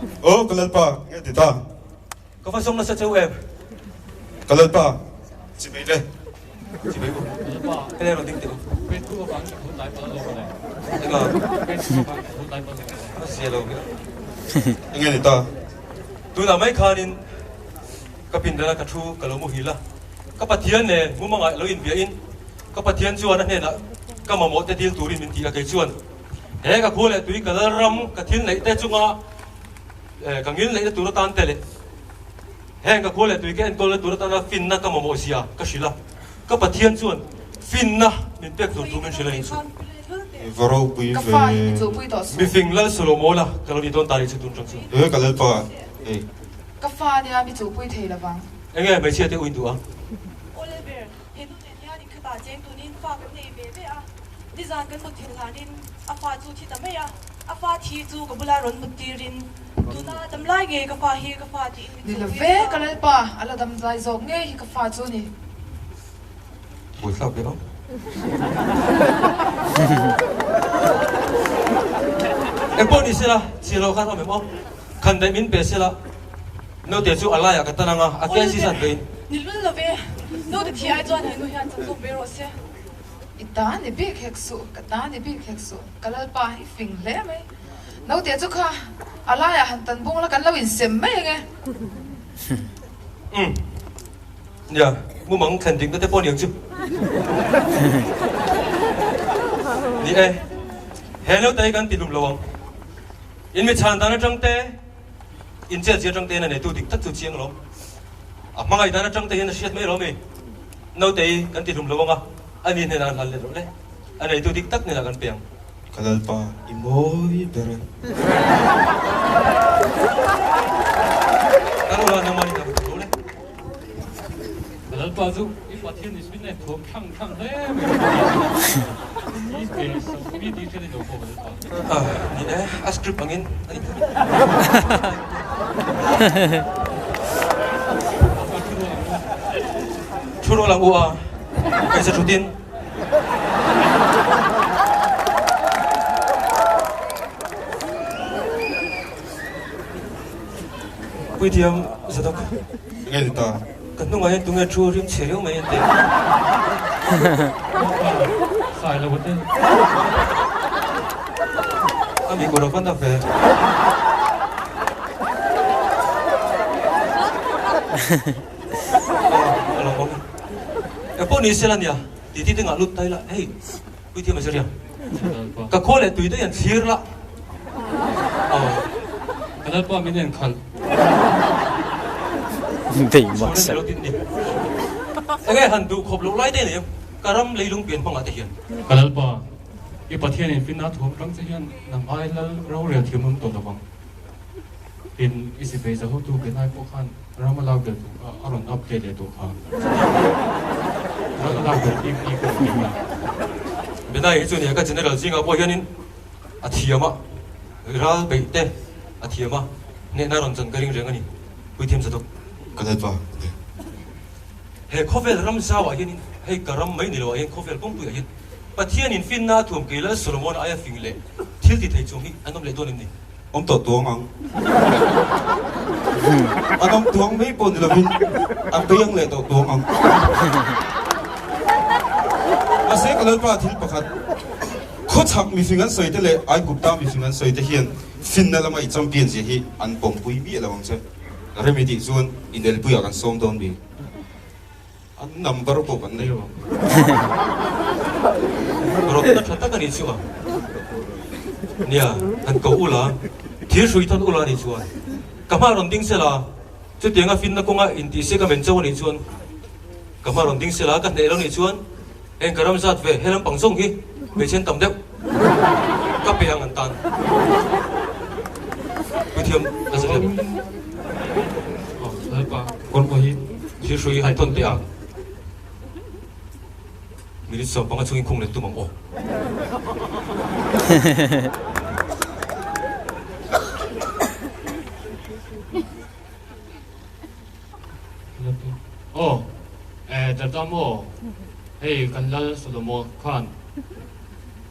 Kalal pa, nghe tita. Có phát sóng nó sẽ chơi em. Kalal pa, chị mấy đây? Chị biết không? Cái này là tiếng tiểu. Cái là nó xìa đâu kìa. Nghe tita. Tôi làm mấy khả nên cái pin đó là cái chú cái lỗ mù hí là cái bát thiên này muốn mang lại lối in việt in cái bát thiên chuan này là cái mà một cái thiên tủ đi mình thì cái chuan thế cái khu này tụi cái ram cái thiên này tại chung à cái nghiên này tụi nó tan tele thế cái khu này tụi cái anh cô này tụi nó tan là fin na cái mà một xìa cái xí là cái bát thiên chuan fin na mình biết tụi mình xí là in chuan Varo bui Cà về. phê chỗ bui đó. mình phình là solo mô là cái lối đi toàn tari chỉ tụi trong chuan Kalal pa. Cà phê này bị chỗ bui thế là vàng. anh nghe mấy chia theo in tụi à Oliver, hiện tại thì anh cứ bảo chém tụi nín pha cái này về à, đi ra cái một thiên hà nín, pha chú thì tầm mấy à, pha thì chú cái bula run một tirin, tụi na tầm lại cái pha hi cái pha thì Đi là về cái này pa, ala đâm dài dọc nghe cà phê chỗ này. buổi sau biết không em bỏ đi xe là xe lâu khác không em không khăn đại miếng bể xe là nếu tiền chú Allah ya cái tên nào à cái gì sản vậy nín luôn là về, nếu được thì ai cho này người hắn chẳng có về rồi xe, Ita ni big heksu, kata ni big heksu. Kalal pa ifing le mai. Nau tia chu kha. Ala ya han tan bung la kan lawin sem mai nghe. dạ mua mắm khẩn định có thể bỏ nhiều chứ đi em hello tay kan tilum lawang in mi chan ta na trong te in che che trong te na ne tu dik tak chu chiang lo à mang ai ta na trong te hin shiat me lo me no te kan tilum lawang à anh in na hal le ro le anh này tu dik tak ne la kan piang Kalal pa, imoy bere. kan ula na mani ta lo le Kalal pa zu if athian is bin nei thom thang le ni pe so vi di thele do ko à ni e a script angin ani churo lang ua kai sa chutin Bui tiam zadak Nghe tita. kan nung ay tunga chu rim cheryo mai ente sai la wote ami ko ro fanda fe alo ko e po ni selan ya ti ti tinga lut tai la hey bui tiam seria Kalal pa ka khole tui te yan thir la Kalal pa minen khal Bị so mất le sạch. lo tin ni ege han du khop lo lai te ne karam leilung pian phang ate hian Kalal pa if athian in fin na thom tang se hian nam ai lal ro re thiam hum to lawang in isi pe za ho tu ke nai po khan ramalau de tu aron update de tu kha ramalau de i ko ni na benai chu ne ka general jinga bo hianin a thiama ral be te a thiama ne na ron chan karing reng ani bui tiam zadak Kalal pa. he khovel ram sawa hianin he karam mai ni lo hian khovel pong pui hian pathian in fin na thum ke la solomon aya fingle thil ti thei chung hi anom le don ni Ông tổ tuông ông. Ông tuông mấy bồn là mình. Ông tiếng lệ tổ tuông ông. Mà sẽ kalal pa thil pakhat. Khó chắc mi fingan soi te le ai gupta mi fingan soi te hian. Fin na lama i champion je hi an pom pui bi la wang se. Remedy zone in del pui akan som down bi. An number po pan nei. ro ta thata ka ni chu a nia an ko ula thil sui than ula ni chuan kama ron ding sela chu tenga fin na konga in ti se ka men chaw ni chuan kama ron ding sela ka ne lo ni chuan en karam zat ve helam pangsong hi me chen tam deuh ka pe ang an tan bui thiam a sa le Kalal pa kon ko hi thil sui hai ton te a minit so panga chungin khong le tu mang o Oh, Dadamo, hey, Kalal Solomon Khan.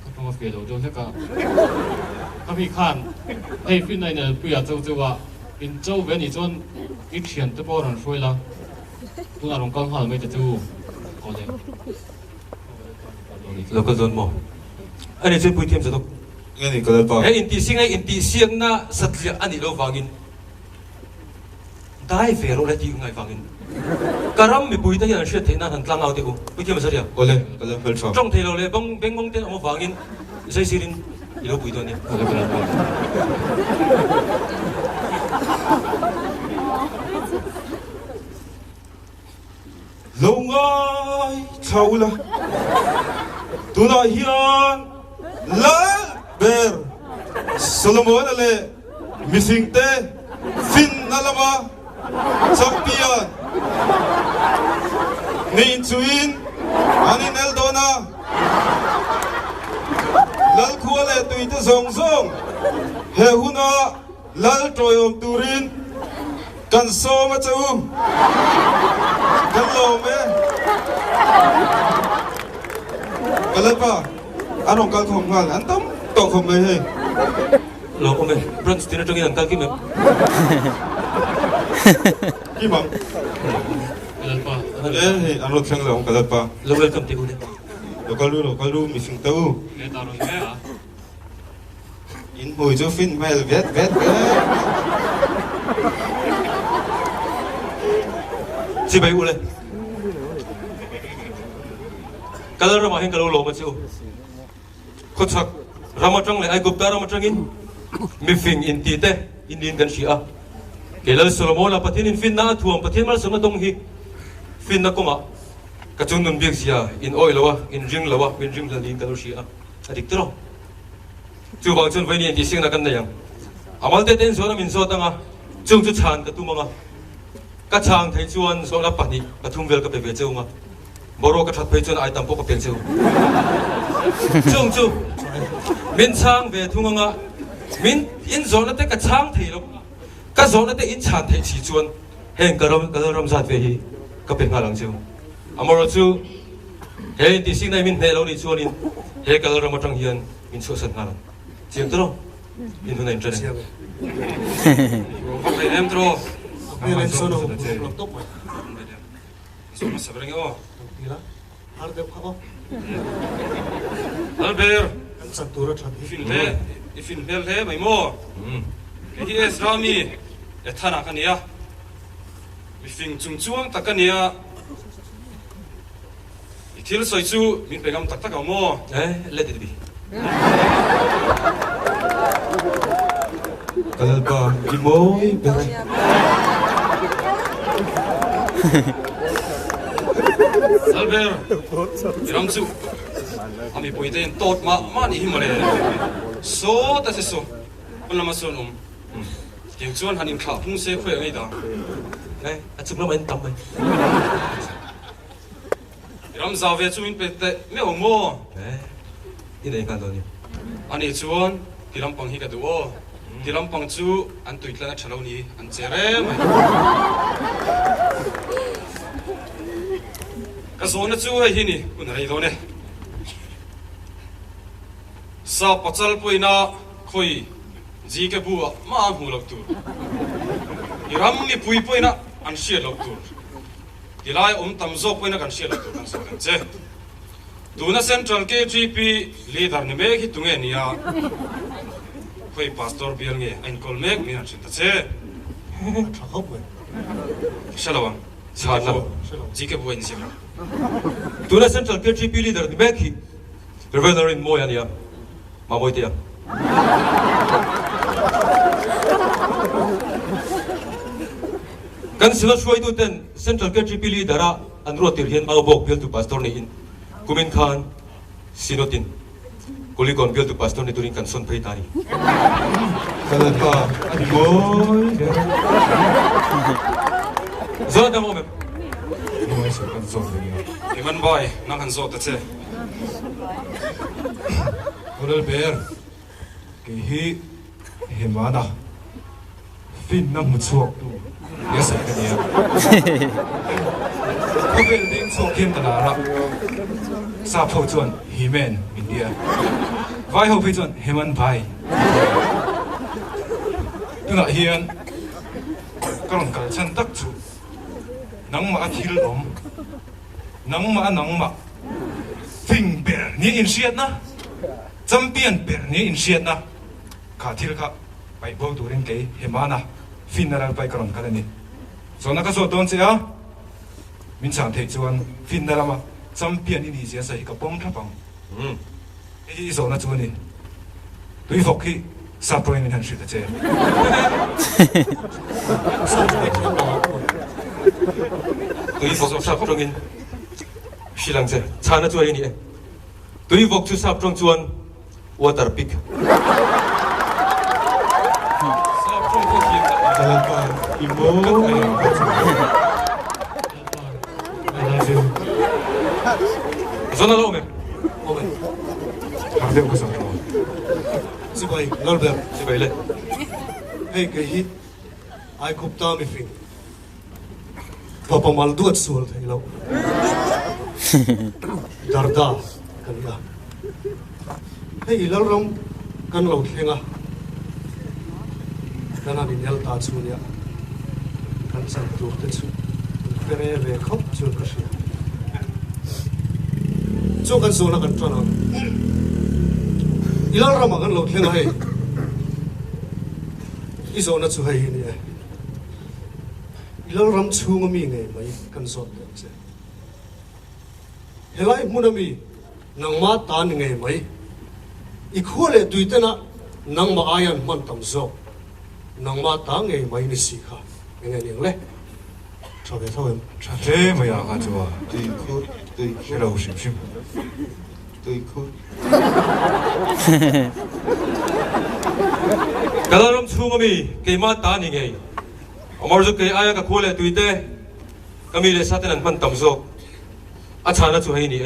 Kapag mas kailaw doon ka. Kami Khan, hey fin này nè bây giờ châu à in châu về thì chọn ít tiền tới bao lần rồi là tôi là đồng con hỏi mấy châu có đấy local zone mo anh ấy trên bùi thêm sao nghe này cái pa hey in ti siang na sát liệt anh ấy lo vangin dai về rồi thì ngay vangin karam mi bùi ta hiện sẽ thấy na thằng lang ao thì cũng bùi thêm sao vậy ole cái fel fa trong thế lo le beng bong tên ông vangin dây sirin ilo bùi đó nè lâu ngay chau la tu na hian la ber Solomon ale missing te fin nalama champion ni chuin ani Eldona lal khuale tuite zong zong he huna lal toyom turin kan so ma chau kan lo me kalapa anong kal khom ngal antam to khom me he lo ông ấy brunch tin trong cái kim em ki mam Kalpa he anro thang lo kalapa lo welcome te ude local lu missing tau nghe tao rồi nghe à in hồi cho fin mel vet si bay ule kalau ramah yang kalau lo macam kocak ramatang le ai gupta ramatang in mifing in tite in kan sia kelal Solomon la patin in fin na thuam patin mal sona dong hi fin na konga kachun nun biak sia in oil lawa in ring la in kan sia adik tro chu bang chun vai ni ti sing na kan na yang amal te ten zona min so tanga chung chu chan ka tu manga ka chang thai chuan so la pani pathum vel ka pe ve chunga boro ka that pe chuan ai tam po ka peng chu chung chu min chang ve thunganga min in zona te ka chang thei lo ka zona te in chan thei chi chuan heng ka ram zat ve hi ka pe nga lang chu amoro chu he ti sing nai min he lo ni chuan in he ka ram atang hian min chu san nga lang chiam tro in hunai tre em tro Nên số đồ lọc tốt rồi. so ma sabrang o Đi lá. Har đẹp không? Albert Anh sẵn tù rất thật. ifin he mai mo hi es rami e thana kania ifing chungchuang takania ithil soi chu min pegam tak tak mo let it be kalapa ki moi Albert iram chu ami poiten tot ma ni himale so ta se so on lama son tiếng chuan hanin khảo phung xe khỏe ngay đó à chụp nó bên tầm này ram giao về chuin pe te me ong mo ini đây kan doni ani chuan tiram pang hi ka duo tiram pang chu an tuit lana thalo ni an chere mai ka zona chu hi ni un rei do ne sa pachal poina khoi ji ke bu ma hu lok tu iram ni pui poina an shia lok tu tilai tam zo poina kan shia lok tu kan so kan che tuna central KGP leader ni me hi tunge nia khoi pastor bial nge ein kol mek mi an chinta che Thật hốc rồi. shalawang chadla ji ke bu en sia tuna central KGP leader ni me hi reveler in moya nia ma moi tia kan sila shuai tu ten central KGP leader a an ro tir hian bok bial tu pastor ni in kumin khan sinotin kulikon bial tu pastor ni turin kan son phei tani kalapa ki moi zo da mo me moi so kan so ni iman boy nang han zo ta che Oral bear. Cái hi hiền quá nào. Fin năm một chuộc tu. Nhớ sợ cái gì? Có bên đến chuộc kiên tờ là sa phô chuẩn hi men India. Vai hậu phi chuẩn Heman Pai. tuna hiền còn cả chân tắc chủ nắng mà thil om nắng mà phình bể ni in siết na champion bể ni in siết na cả thil cả bay bầu tu rin cái hemana fin na bay còn cả ni so na ka so don se a min sang thei chuan fin na lama champion ni ni sia sai ka pom tha pang ei so na chuan ni tui vok hi sa proin min han shi ta che tui vok sa prong in silang se chana chuai ni tui vok chu sa prong chuan water pick sa prong ko hi Kalalpa imo zona lo me har deu ka sa ro Sibai, Norbert, si bai le hey kahi, ai kupta mi fing. Papa mal duat sual thay lo. Darda, kan ya. Hey ilal rom kan lo thenga. Kana ni nyal ta chunia. Kan san tu te chu. Kare ve khop chu ka shi. Chu kan so na kan tana. Ilal rom kan lo thenga hey. Iso na chu hai ni. Ilal ram chunga mi ngai mai kan sot de che helai munami nang ma ta ni ngai mai I khole tuitena nang ma ayan man tam zo nang ma ta ngai mai ni si kha ngai ning le thawe thế mà ya ka chua tui khu cái đầu xìm xìm tui khu kalaram chungami ke ma ta ni ngai amar zu ke aya ka khole tuite kami le saten an man tam zo achana chu hai ni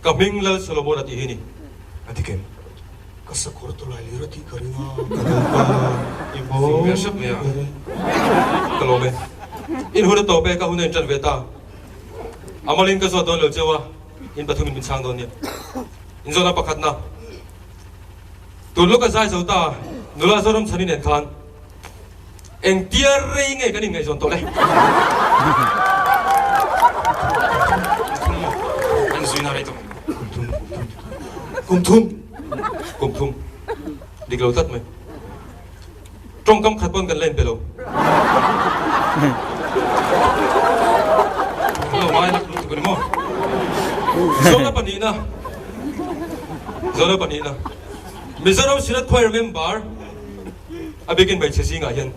ka minglal solomon ati hi ni ati ken kasakor to lai lirati karinga Kalalpa imo finger shop ya kalome in huna to pe ka huna in chan veta amalin ka so don lo chewa in pathumin min sang don ni in zona pakhat na tu lo ka sai so ta nula zoram chani nen khan eng tiar rei nge kaning ngai zon to le an zuina rai to kum thum kum thum dik lo tat mai trong kam khat bon kan len pe lo lo mai nak lu ko mo zona panina mizoram sirat khoi remember abegin bai chesi nga hian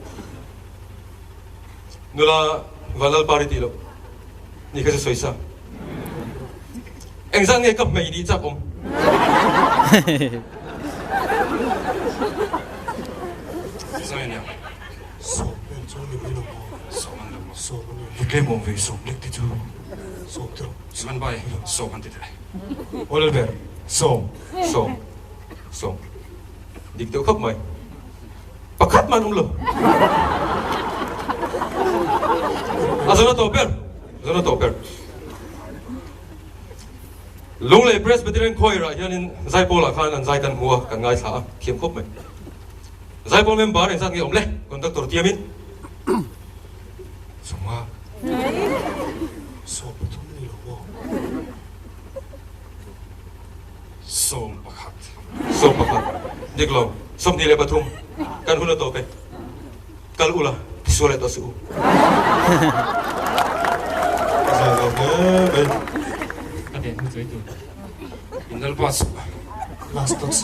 nula valal pari tilo ni ka soisa engzang nge kap mai di chap om zoina so ben chong ni bilo so man lo so ni ke mo ve so lek ti chu so tro man bai so han ti dai Oliver so so dik teu khap mai pakhat man um lo azona to per lung le presbyterian khoira hianin zaipol khan an zai kan hua kan ngai tha khiam khop mai zaipol member en sang nge omle conductor tiamin so ma so pathum ni lo mo so pakhat so pakhat diklo som ni le pathum kan huna to pe kal ula tisole to su Kalalpa cái đèn không dưới tụi indal pas last touch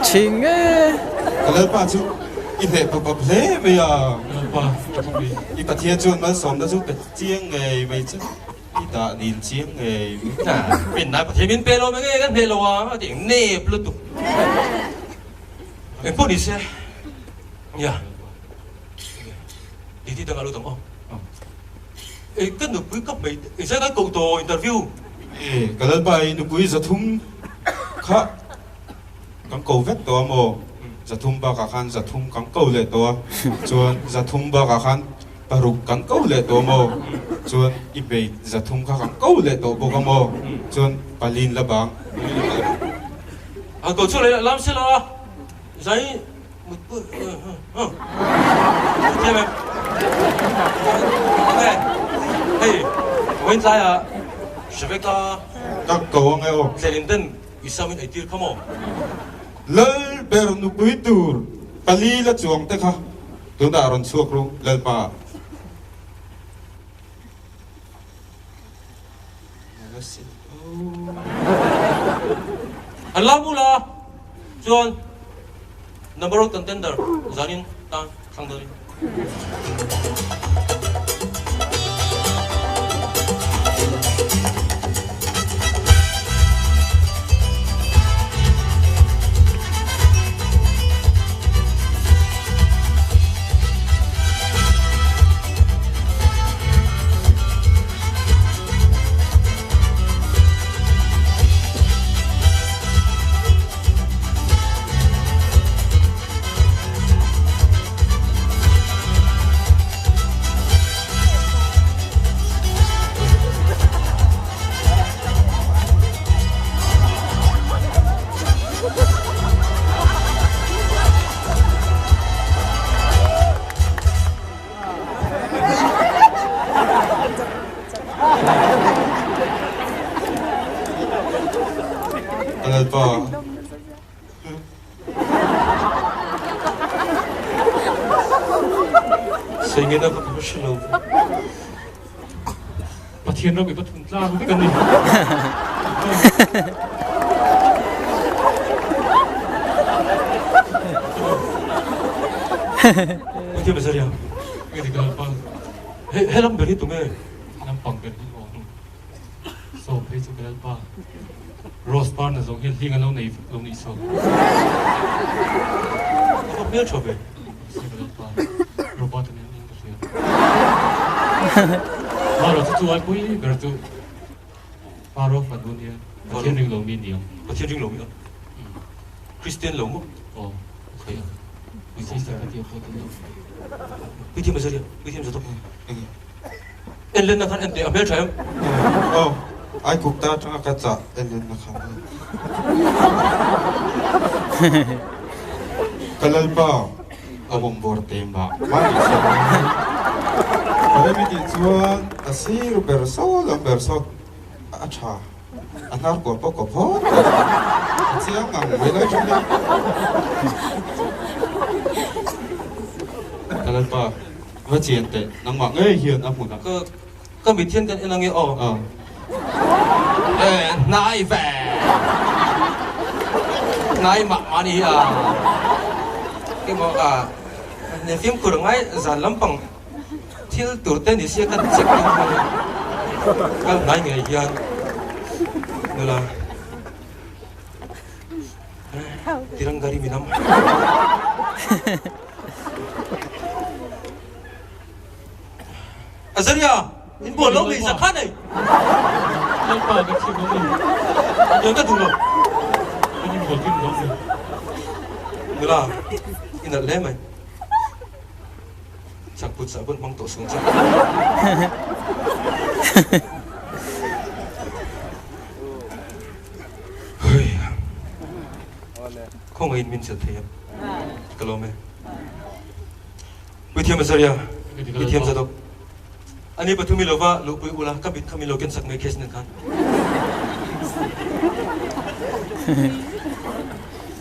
Ching ấy. Kalalpa chu I le pa ple me ya ba trong bị I pathia chuan mal som da chu pe chiang ngai mai chu I da nin chiang ngai na pin na pathimin pelo me nge kan pelo wa ti ne plutu e poni se ya đi tang alu tang o e kan nu pui kap mai e sa ka ko to interview Kalalpa I nu pui za thum kha kang ko vet to mo za thum ba ka khan za thum kang ko le to chuan za thum ba ka khan paruk kang ko le to mo chuan i be zathum kha kang ko le to bo kamo chuan palin la bang à cậu chú lấy làm sao là giấy một bữa xem em ok hey when sai à sẽ phải có ka ko ngai o sẽ đến tên isamin ai tiêu không lal ber nu pui tur pali la chuang te kha tu da ron chuak ru lal pa Allah mula John number one contender Zanin Tan Sangdari lal pa Singin na professional Pathian nó bị bắt thùng la cái này Itu besar ya cái gì cái pa Helam beri tu me năm bằng cái gì đó so thấy cho cái pa Rose Barn là giống hiện hiện lâu này so Apa biar coba cái pa robot này những cái gì mà rồi tụi anh cũng bây giờ Paro phần luôn đi Pathian rừng lồng nhiều Pathian ring lồng Christian lồng ồ ok mình sẽ cái điều phổ biến Itu besar ya Itu satu En len nak en dia ambil saya o ai kup ta tanga ka cha en len na kham kalal pa abong bor tema ma ni sa ale mi ti chuan asir berso acha anar ko po chiang ngang mai lai chun kalal pa va chien te nang ma ngai hian a mun Ke bị thiên kan enang oh nai ve nai mak mani à cái mo à ne phim kur ngai zan lampang thil turten ni sia kan check kan nai ngai hian nula tirang gari minam Azaria in bộ lông bị giặc khát này cái pa cái chuyện đó mình nhớ cái thủ rồi cái gì một cái đó gì người là in là lẽ mày chẳng bút sợ vẫn mong tổ xuống chân không ai mình sẽ thấy cái lỗ mày bị thiêm Azaria bị thiêm ra đâu anh ấy bắt thumi lova lục bui ula kabit kami loken sak mai kes kan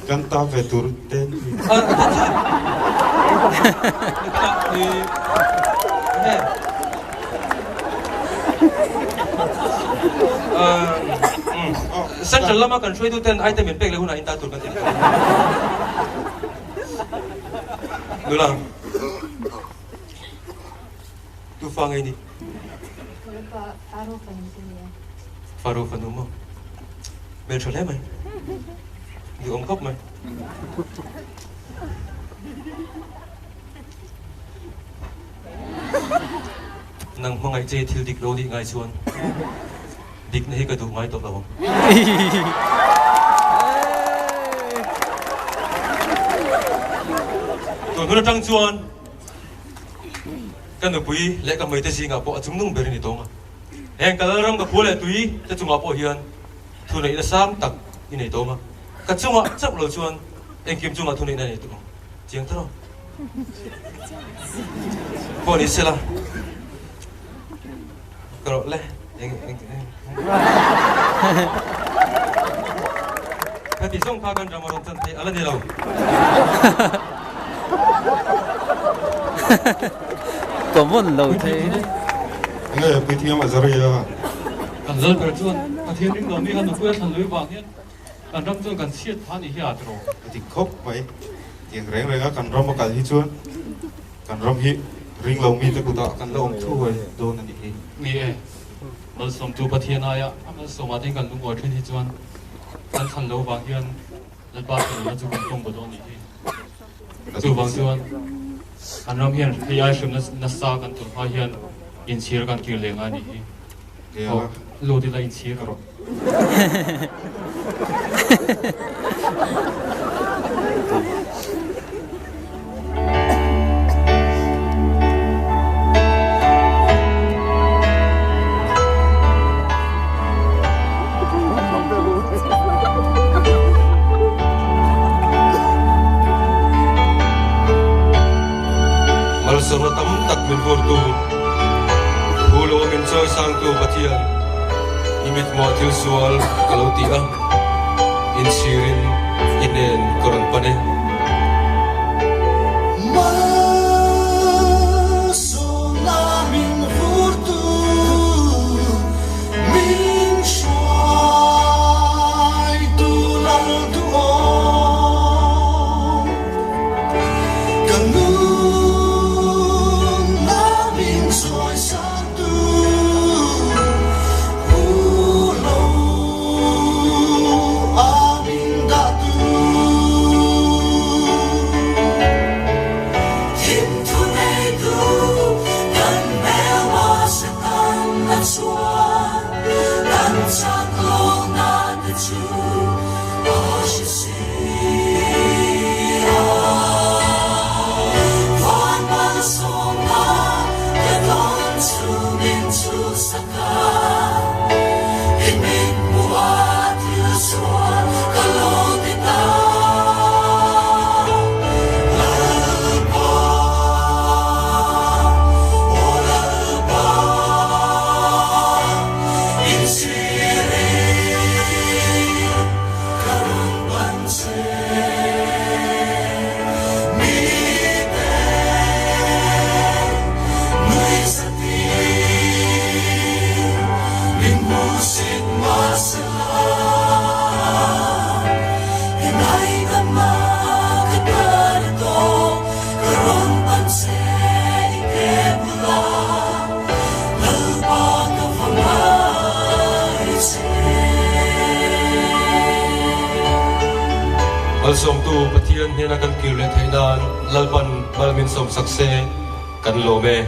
kan ta ve tur ten Central lama kan shui tu ten item in pek le huna inta tur kan ten Lula tu fang ini Faru Fanu mo Mel chole mày Di om kop mày Nang mangai che thil dik lo di ngai chuan dik na hi ka du ngai to lawang tu huna tang chuan kan nu pui le ka mai te singa po chung nung berin itonga heng kala ram ka phule tui te chunga po hian thu nei na sam tak in nei tonga ka chunga chap lo chuan eng kim chunga thu nei na nei tu chiang tharo po ni sela karo le eng ka ti song pha kan ramaron chan thei ala ni lo có một lâu thế nghe bị thiam mà rồi à kan zal per chuan pathian ring lo mi han ku than lui wang hian kan ram chuan kan siat phan hi hiat ro thì khóc vậy tiếng reng reng kan rom ka hi chuan kan rom hi ring lo mi te ku ta kan lo om thu vậy do na ni hi mi e mal som tu pathian aya amal som a ding kan lu ngor thin hi chuan kan than lo wang hian lal pa kan la chu kan tong bodon ni hi chu wang chuan kan ram hian hi ai shum na sa kan tu ha hian in sir kan kir lenga ni hi yeah lo di la in sir ro mal sama tam tak min vor tu hulo min choi sang tu pathian imit mo til sual kalau tia in sirin inen koran pane Mal som tu pathian hian akan kir le theidan lalpan balmin som sakse kan lo me